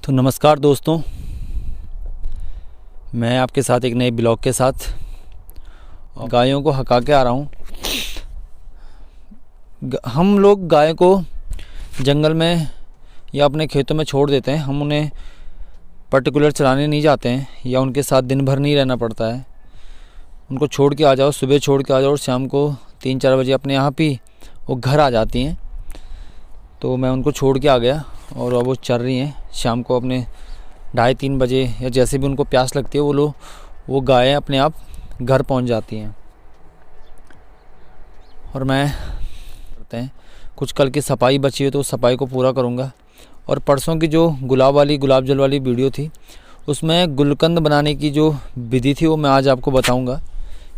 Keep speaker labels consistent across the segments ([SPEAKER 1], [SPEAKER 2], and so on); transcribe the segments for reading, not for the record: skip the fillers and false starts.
[SPEAKER 1] तो नमस्कार दोस्तों, मैं आपके साथ एक नए ब्लॉग के साथ गायों को हका के आ रहा हूँ। हम लोग गाय को जंगल में या अपने खेतों में छोड़ देते हैं। हम उन्हें पर्टिकुलर चराने नहीं जाते हैं या उनके साथ दिन भर नहीं रहना पड़ता है। उनको छोड़ के आ जाओ, सुबह छोड़ के आ जाओ और शाम को 3-4 बजे अपने आप ही वो घर आ जाती हैं। तो मैं उनको छोड़ के आ गया और अब वो चर रही हैं। शाम को अपने 2:30-3 बजे या जैसे भी उनको प्यास लगती है वो गायें अपने आप घर पहुंच जाती हैं। और मैं करते हैं कुछ कल की सफाई बची है तो उस सफाई को पूरा करूंगा। और परसों की जो गुलाब जल वाली वीडियो थी उसमें गुलकंद बनाने की जो विधि थी वो मैं आज आपको बताऊंगा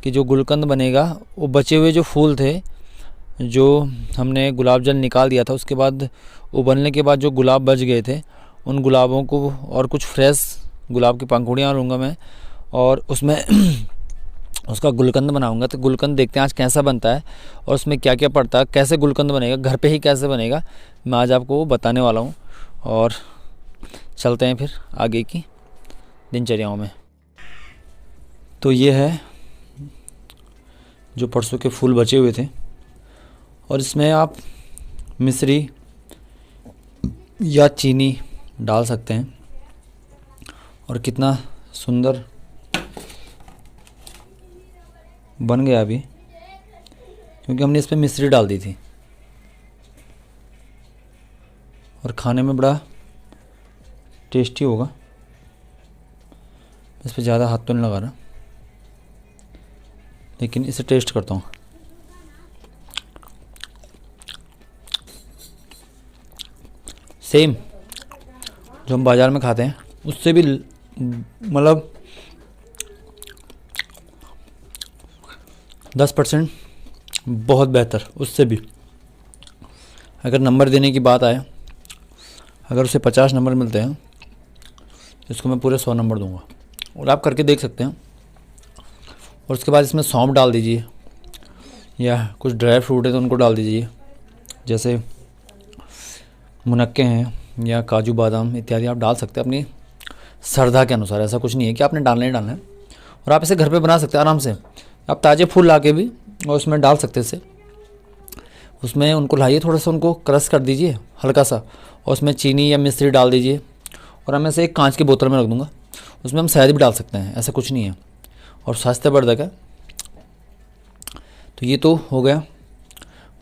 [SPEAKER 1] कि जो गुलकंद बनेगा वो बचे हुए जो फूल थे जो हमने गुलाब जल निकाल दिया था उसके बाद उबलने के बाद जो गुलाब बच गए थे उन गुलाबों को और कुछ फ्रेश गुलाब की पंखुड़ियाँ लूँगा मैं और उसमें उसका गुलकंद बनाऊंगा। तो गुलकंद देखते हैं आज कैसा बनता है और उसमें क्या क्या पड़ता है, कैसे गुलकंद बनेगा, घर पे ही कैसे बनेगा, मैं आज आपको वो बताने वाला हूँ। और चलते हैं फिर आगे की दिनचर्याओं में। तो ये है जो परसों के फूल बचे हुए थे और इसमें आप मिश्री या चीनी डाल सकते हैं। और कितना सुंदर बन गया अभी, क्योंकि हमने इस पर मिश्री डाल दी थी और खाने में बड़ा टेस्टी होगा। इस पर ज़्यादा हाथ तो नहीं लगा रहा, लेकिन इसे टेस्ट करता हूँ। सेम जो हम बाज़ार में खाते हैं उससे भी मतलब 10% बहुत बेहतर, उससे भी। अगर नंबर देने की बात आए, अगर उसे 50 नंबर मिलते हैं तो इसको मैं पूरे 100 नंबर दूंगा। और आप करके देख सकते हैं। और उसके बाद इसमें सौंफ डाल दीजिए या कुछ ड्राई फ्रूट है तो उनको डाल दीजिए, जैसे मुनक्के हैं या काजू बादाम इत्यादि आप डाल सकते हैं अपनी श्रद्धा के अनुसार। ऐसा कुछ नहीं है कि आपने डालना ही डालना है। और आप इसे घर पे बना सकते हैं आराम से। आप ताज़े फूल ला के भी और उसमें डाल सकते हैं इसे। उसमें उनको लाइए, थोड़ा सा उनको क्रश कर दीजिए हल्का सा और उसमें चीनी या मिश्री डाल दीजिए। और मैं इसे एक कांच की बोतल में रख दूँगा, उसमें हम शहद भी डाल सकते हैं, ऐसा कुछ नहीं है। और स्वास्थ्यवर्धक है। तो ये तो हो गया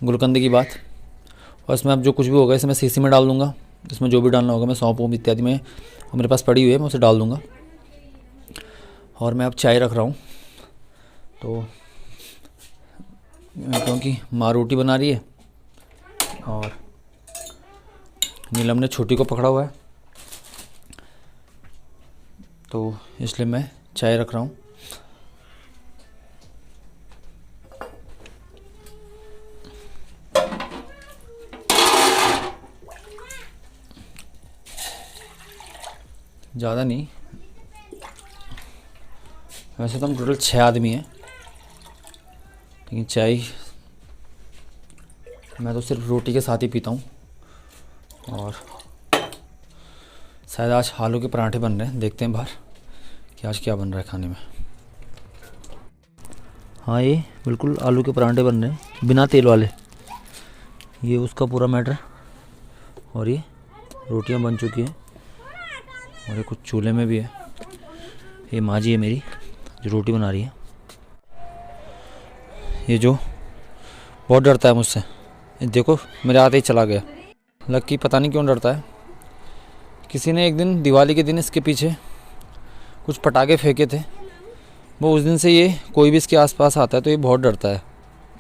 [SPEAKER 1] गुलकंद की बात। और इसमें अब जो कुछ भी होगा इसे मैं शीशी में डाल दूँगा। इसमें जो भी डालना होगा मैं सौंफ इत्यादि में मेरे पास पड़ी हुई है, मैं उसे डाल दूँगा। और मैं अब चाय रख रहा हूँ। तो क्योंकि माँ रोटी बना रही है और नीलम ने छोटी को पकड़ा हुआ है तो इसलिए मैं चाय रख रहा हूँ। ज़्यादा नहीं, वैसे तो हम टोटल 6 आदमी हैं, लेकिन चाय मैं तो सिर्फ रोटी के साथ ही पीता हूँ। और शायद आज आलू के पराठे बन रहे हैं, देखते हैं बाहर कि आज क्या बन रहा है खाने में। हाँ, ये बिल्कुल आलू के पराठे बन रहे हैं बिना तेल वाले। ये उसका पूरा मैटर। और ये रोटियां बन चुकी हैं और ये कुछ चूल्हे में भी है। ये माँ जी है मेरी जो रोटी बना रही है। ये जो बहुत डरता है मुझसे, देखो मेरे आते ही चला गया। लक्की पता नहीं क्यों डरता है। किसी ने एक दिन दिवाली के दिन इसके पीछे कुछ पटाखे फेंके थे, वो उस दिन से ये कोई भी इसके आसपास आता है तो ये बहुत डरता है।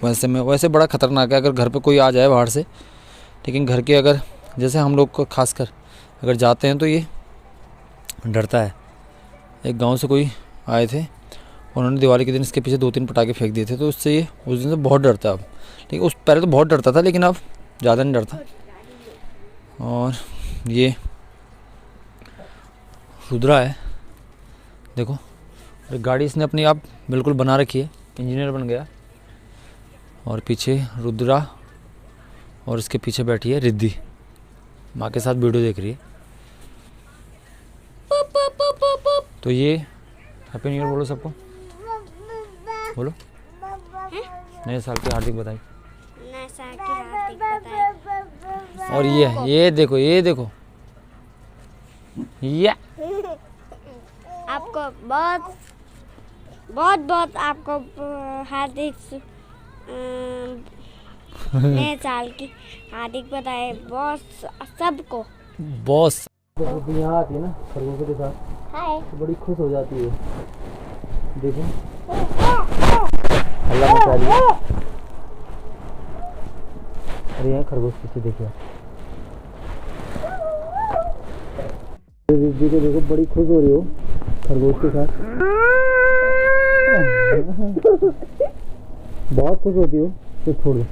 [SPEAKER 1] वैसे बड़ा ख़तरनाक है अगर घर पे कोई आ जाए बाहर से, लेकिन घर के अगर जैसे हम लोग को खासकर अगर जाते हैं तो ये डरता है। एक गांव से कोई आए थे, उन्होंने दिवाली के दिन इसके पीछे 2-3 पटाखे फेंक दिए थे तो उससे ये उस दिन से बहुत डरता है अब। लेकिन उस पहले तो बहुत डरता था, लेकिन अब ज़्यादा नहीं डरता। और ये रुद्रा है, देखो गाड़ी इसने अपनी आप बिल्कुल बना रखी है, इंजीनियर बन गया। और पीछे रुद्रा और इसके पीछे बैठी है रिद्धि, माँ के साथ वीडियो देख रही है। तो ये हैप्पी न्यू ईयर बोलो सबको, बोलो। नए साल की हार्दिक बधाई।
[SPEAKER 2] नए साल की हार्दिक बधाई।
[SPEAKER 1] और ये देखो, ये देखो, ये
[SPEAKER 2] आपको बहुत बहुत बहुत आपको हार्दिक नए साल की हार्दिक बधाई बॉस सबको।
[SPEAKER 1] बॉस यहाँ आती है ना खरगोशों के साथ, तो बड़ी खुश हो जाती है। देखो अल्लाह मचा रही है। अरे यहाँ खरगोश पीछे देखिए, देखो देखो बड़ी खुश हो रही हो खरगोश के साथ। बहुत खुश होती हो। तो छोड़ दो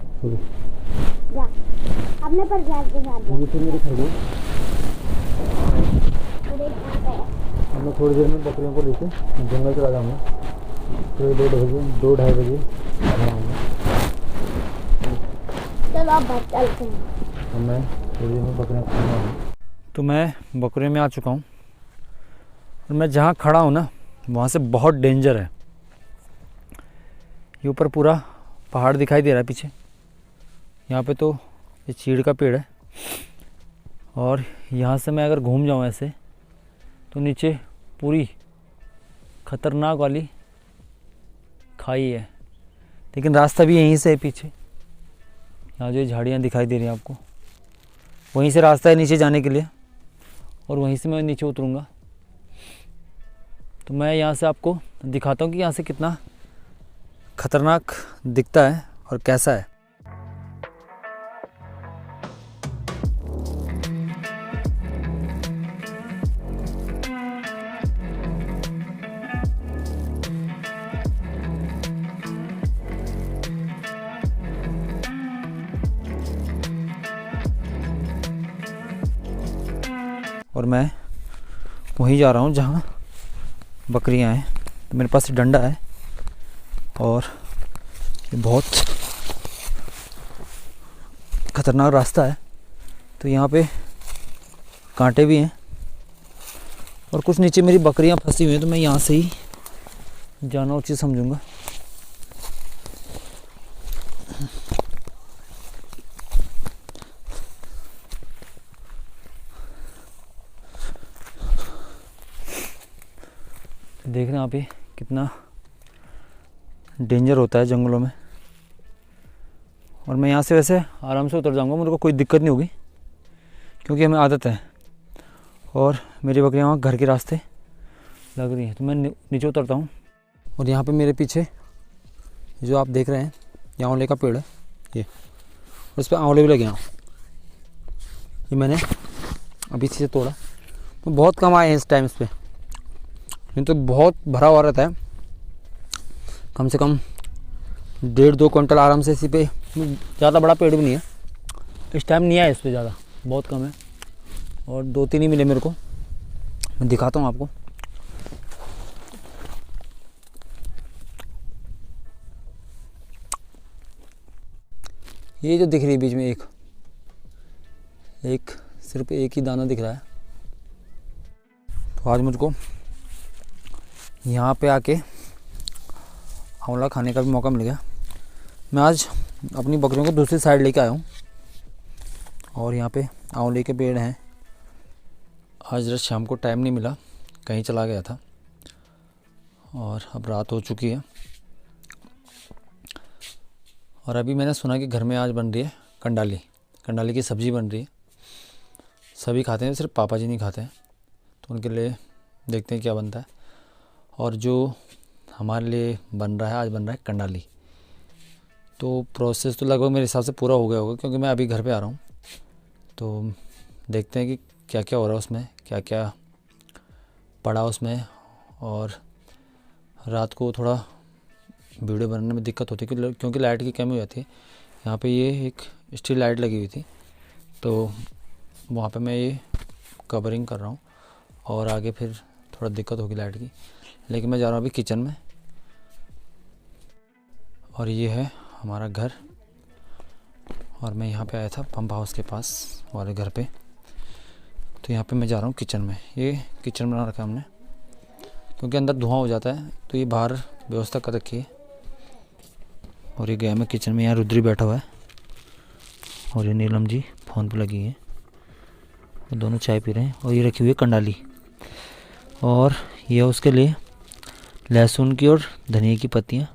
[SPEAKER 2] अपने पर के साथ
[SPEAKER 1] ये तो मेरे खरगोश। अब मैं थोड़ी देर में बकरियों को लेके जंगल चला जाऊँगा। तो 2-2:30 बजे
[SPEAKER 2] चलो आप बात चलते हैं।
[SPEAKER 1] और मैं थोड़ी देर में बकरियाँ खाऊंगा। तो मैं बकरियों में आ चुका हूँ और मैं जहाँ खड़ा हूँ ना वहाँ से बहुत डेंजर है। ये ऊपर पूरा पहाड़ दिखाई दे रहा है पीछे। यहाँ पे तो ये चीड़ का पेड़ है और यहाँ से मैं अगर घूम जाऊँ ऐसे तो नीचे पूरी खतरनाक वाली खाई है। लेकिन रास्ता भी यहीं से है पीछे। यहाँ जो झाड़ियाँ दिखाई दे रही हैं आपको, वहीं से रास्ता है नीचे जाने के लिए और वहीं से मैं नीचे उतरूँगा। तो मैं यहाँ से आपको दिखाता हूँ कि यहाँ से कितना खतरनाक दिखता है और कैसा है। और मैं वहीं जा रहा हूँ जहाँ बकरियाँ हैं। तो मेरे पास डंडा है और ये बहुत खतरनाक रास्ता है। तो यहाँ पे कांटे भी हैं और कुछ नीचे मेरी बकरियाँ फंसी हुई हैं। तो मैं यहाँ से ही जाना उचित समझूंगा। देख रहे हैं आप ये कितना डेंजर होता है जंगलों में। और मैं यहाँ से वैसे आराम से उतर जाऊँगा, मुझे को कोई दिक्कत नहीं होगी क्योंकि हमें आदत है। और मेरी बकरियाँ वहाँ घर के रास्ते लग रही हैं। तो मैं नीचे उतरता हूँ और यहाँ पे मेरे पीछे जो आप देख रहे हैं ये आंवले का पेड़ है ये, और इस पर आंवले भी लगे हैं। ये मैंने अभी से तोड़ा। तो बहुत कम आए हैं इस टाइम इस पर, नहीं तो बहुत भरा हुआ रहता है। कम से कम 1.5-2 क्विंटल आराम से इसी पे। ज़्यादा बड़ा पेड़ भी नहीं है इस टाइम, नहीं है इस पे ज़्यादा, बहुत कम है। और 2-3 ही मिले मेरे को। मैं दिखाता हूँ आपको। ये जो दिख रही है बीच में एक सिर्फ एक ही दाना दिख रहा है। तो आज मुझको यहाँ पे आके आंवला खाने का भी मौका मिल गया। मैं आज अपनी बकरियों को दूसरी साइड लेके आया हूँ और यहाँ पे आंवले के पेड़ हैं। आज रात शाम को टाइम नहीं मिला, कहीं चला गया था और अब रात हो चुकी है। और अभी मैंने सुना कि घर में आज बन रही है कंडाली की सब्ज़ी बन रही है। सभी खाते हैं, सिर्फ पापा जी नहीं खाते हैं। तो उनके लिए देखते हैं क्या बनता है। और जो हमारे लिए बन रहा है, आज बन रहा है कंडाली। तो प्रोसेस तो लगभग मेरे हिसाब से पूरा हो गया होगा क्योंकि मैं अभी घर पे आ रहा हूँ। तो देखते हैं कि क्या क्या हो रहा है उसमें, क्या क्या पड़ा उसमें। और रात को थोड़ा वीडियो बनाने में दिक्कत होती है क्योंकि लाइट की कमी हो जाती है। यहाँ पे ये एक स्ट्रीट लाइट लगी हुई थी तो वहाँ पे मैं ये कवरिंग कर रहा हूँ और आगे फिर थोड़ा दिक्कत होगी लाइट की। लेकिन मैं जा रहा हूँ अभी किचन में। और ये है हमारा घर और मैं यहाँ पे आया था पंप हाउस के पास वाले घर पे। तो यहाँ पे मैं जा रहा हूँ किचन में। ये किचन बना रखा है हमने क्योंकि अंदर धुआं हो जाता है, तो ये बाहर व्यवस्था कर रखी है। और ये गया मैं किचन में, यहाँ रुद्री बैठा हुआ है और ये नीलम जी फ़ोन पे लगी है, वो दोनों चाय पी रहे हैं। और ये रखी हुई है कंडाली, और यह उसके लिए लहसुन की और धनिया की पत्तियाँ।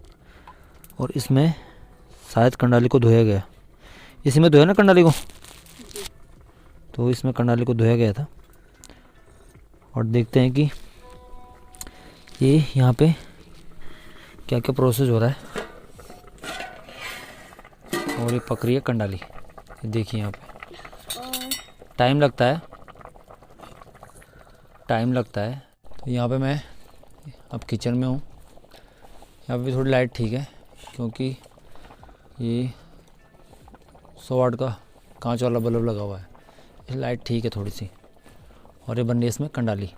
[SPEAKER 1] और इसमें शायद कंडाली को धोया गया, इसी में धोया ना कंडाली को, तो इसमें कंडाली को धोया गया था। और देखते हैं कि ये यहाँ पे क्या क्या प्रोसेस हो रहा है। और ये पक रही है कंडाली, ये देखिए यहाँ पे टाइम लगता है, तो यहाँ पे मैं अब किचन में हूँ। यहाँ पे थोड़ी लाइट ठीक है, क्योंकि ये 100 वाट का कांच वाला बल्ब लगा हुआ है, ये लाइट ठीक है थोड़ी सी। और ये बन रही है इसमें कंडाली।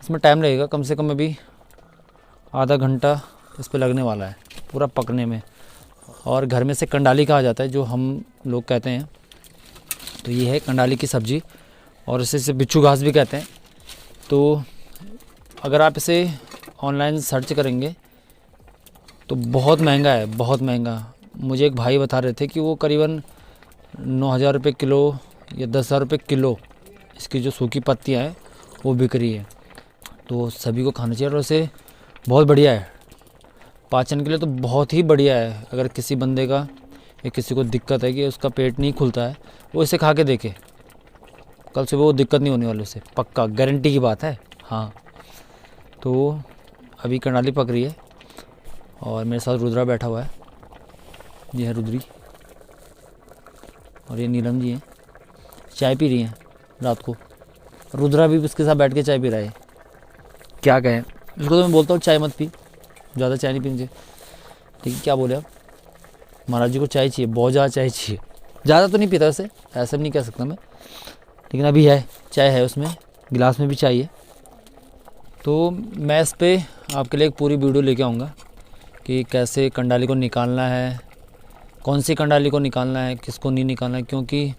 [SPEAKER 1] इसमें टाइम लगेगा कम से कम अभी आधा घंटा इस पे लगने वाला है पूरा पकने में। और घर में से कंडाली कहा जाता है, जो हम लोग कहते हैं। तो ये है कंडाली की सब्ज़ी, और इसे बिच्छू घास भी कहते हैं। तो अगर आप इसे ऑनलाइन सर्च करेंगे तो बहुत महंगा है, बहुत महंगा। मुझे एक भाई बता रहे थे कि वो करीबन 9,000 रुपये किलो या 10,000 रुपये किलो इसकी जो सूखी पत्तियाँ हैं वो बिक रही है। तो सभी को खाना चाहिए, और इसे बहुत बढ़िया है पाचन के लिए, तो बहुत ही बढ़िया है। अगर किसी बंदे का या किसी को दिक्कत है कि उसका पेट नहीं खुलता है, वो इसे खा के देखे, कल सुबह वो दिक्कत नहीं होने वाली उसे, पक्का गारंटी की बात है। हाँ, तो अभी कंडाली पक रही है और मेरे साथ रुद्रा बैठा हुआ है, ये है रुद्री, और ये नीलम जी हैं, चाय पी रही हैं रात को। रुद्रा भी उसके साथ बैठ के चाय पी रहा है। क्या कहें, उसको तो मैं बोलता हूँ चाय मत पी, ज़्यादा चाय नहीं पीनी चाहिए, लेकिन क्या बोले आप, महाराज जी को चाय चाहिए, बहुत ज़्यादा चाय चाहिए। ज़्यादा तो नहीं पीता वैसे, ऐसा भी नहीं कह सकता मैं, लेकिन अभी है चाय है उसमें, गिलास में भी चाहिए। तो मैं इस पर आपके लिए एक पूरी वीडियो लेके आऊँगा कि कैसे कंडाली को निकालना है, कौन सी कंडाली को निकालना है, किसको नहीं निकालना है, क्योंकि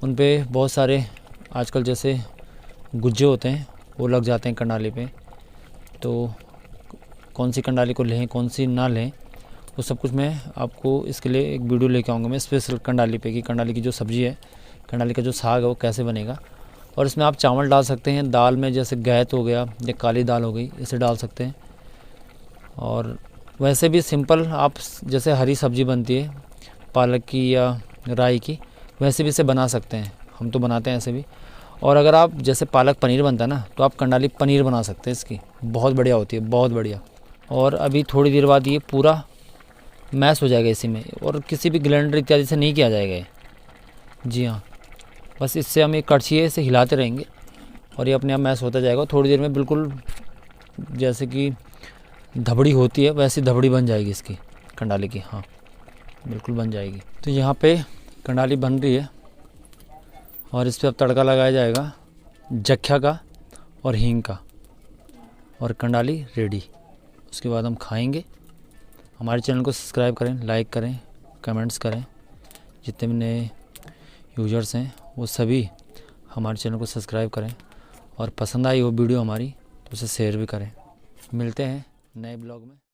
[SPEAKER 1] उन पे बहुत सारे आजकल जैसे गुज्जे होते हैं वो लग जाते हैं कंडाली पे। तो कौन सी कंडाली को लें, कौन सी ना लें, वो सब कुछ मैं आपको इसके लिए एक वीडियो लेके आऊँगा मैं स्पेशल कंडाली पे, कि कंडाली की जो सब्ज़ी है, कंडाली का जो साग है वो कैसे बनेगा। और इसमें आप चावल डाल सकते हैं, दाल में जैसे गैत हो गया या काली दाल हो गई, इसे डाल सकते हैं। और वैसे भी सिंपल आप जैसे हरी सब्ज़ी बनती है पालक की या राई की, वैसे भी इसे बना सकते हैं, हम तो बनाते हैं ऐसे भी। और अगर आप जैसे पालक पनीर बनता है ना, तो आप कंडाली पनीर बना सकते हैं, इसकी बहुत बढ़िया होती है, बहुत बढ़िया। और अभी थोड़ी देर बाद ये पूरा मैश हो जाएगा इसी में, और किसी भी ग्राइंडर इत्यादि से नहीं किया जाएगा ये। जी हाँ, बस इससे हम एक कड़छी है, इसे हिलाते रहेंगे और ये अपने आप मैश होता जाएगा। थोड़ी देर में बिल्कुल जैसे कि धबड़ी होती है वैसी धबड़ी बन जाएगी इसकी कंडाली की। हाँ, बिल्कुल बन जाएगी। तो यहाँ पे कंडाली बन रही है और इस पर अब तड़का लगाया जाएगा जख्या का और हींग का, और कंडाली रेडी। उसके बाद हम खाएंगे। हमारे चैनल को सब्सक्राइब करें, लाइक करें, कमेंट्स करें। जितने भी नए यूज़र्स हैं वो सभी हमारे चैनल को सब्सक्राइब करें, और पसंद आई वो वीडियो हमारी तो उसे शेयर भी करें। मिलते हैं नए ब्लॉग में।